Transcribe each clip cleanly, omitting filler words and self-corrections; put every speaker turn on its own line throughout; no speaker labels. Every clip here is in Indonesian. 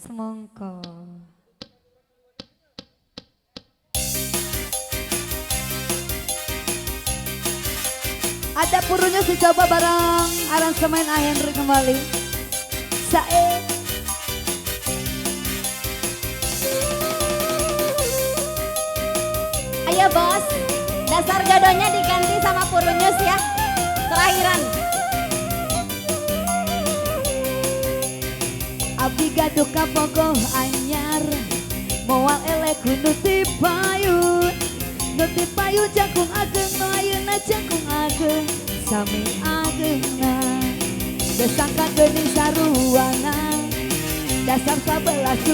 Semongko. Ada purunya dicoba bareng aransemen Henry kembali. Sae.
Ayo bos, dasar jodohnya diganti sama Purunyus ya. Terakhiran.
Abdi gaduh ka bogoh anyar, moal elek nuti payu. Nuti payu jangkung ageng, no ayeuna jangkung ageng, sami agengna. Desangka geuning saruana, dasar 11-12.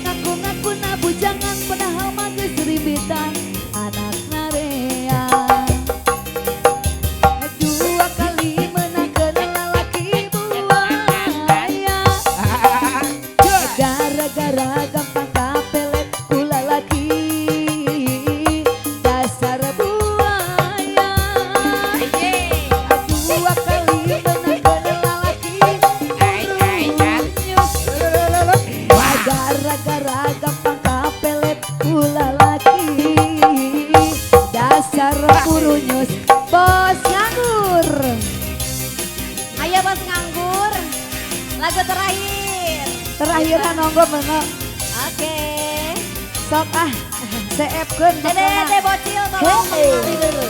Ngaku-ngaku na bujangan padahal mah geus ribitan anak narea. Dua kali menangkeun lalaki buaya, gara-gara gampang kapelet ku lalaki. Dasar buaya. Dua kali menangkeun lalaki burunyus, gara-gara gampang kapelet ku lalaki. Dasar burunyus. Bos nganggur.
Ayo bos nganggur. Lagu terakhir.
Terakhiran nonggo mengo.
Oke.
Sok ah seepkeun
Dede bocil tolong
Hei.
menari dulu.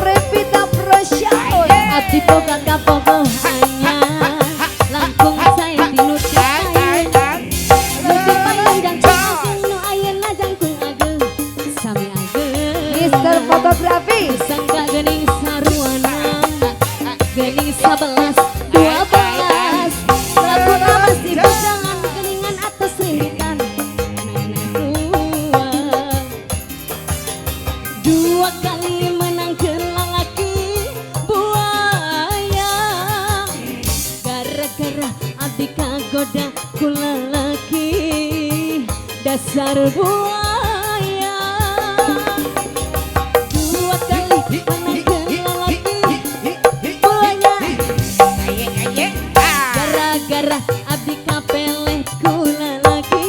Revita Prosyaun.
Abdi boga kapogo hanya langkung saya tinut kain. Lebih panjang jangkung no ayeuna jangkung ageng sami ageng.
Mister Fotografi.
Sangka geuning saruana geuning 11-12. Lagu ramas di pegangan geuningan atas lilitan nenek tua. Dua kali menangkeun lalaki buaya, gara-gara abdi kagoda ku lalaki. Dasar buaya. Dua kali menangkeun lalaki buaya, gara-gara abdi kapeleh ku lalaki.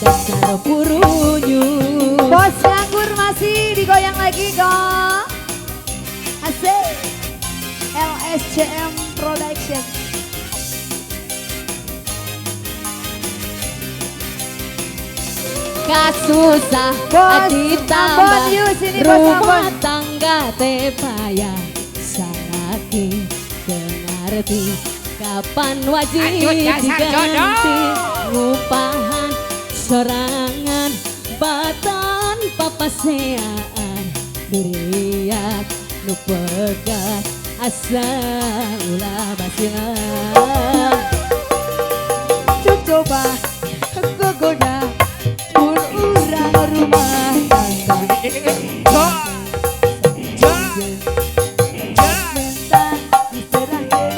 Dasar purunyus.
Bos nganggur masih digoyang lagi go. Asik. LSCM Production.
Kasusah
Bos
ditambah
Ambon, yuk sini bos
rumah
Ambon.
tangga teh payah sangat ngerti kapan wajib diganti ngupahan sorangan batan papasean duriat nu pegat asa ulah basilan.
Coba gogoda pun urang rumah tangga. Mentan diserahkeun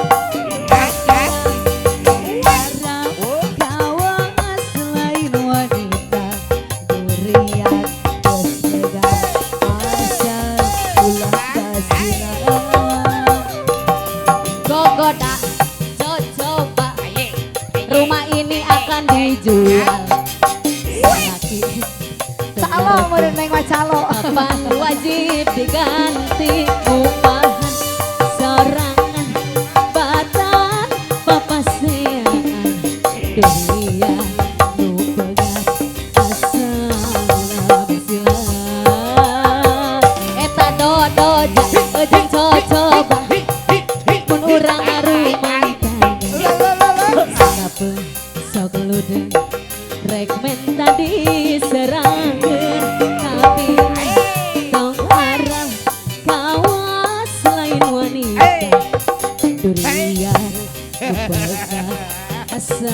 kawas selain wanita duriat geus megang asal ulah basilan.
Gogoda coba rumah ini akan dijual. Laki
Calo meureun neng mah calo.
kapan wajib diganti upahan sorangan batan papasean dunia nu pegat asa ulah basilan. Eta dodo jeung coba pun urang rumah tangga sangapeun sok ludeng rek menta diserangkeun tapi tong arang kawas lain wanita durian nu pegat asa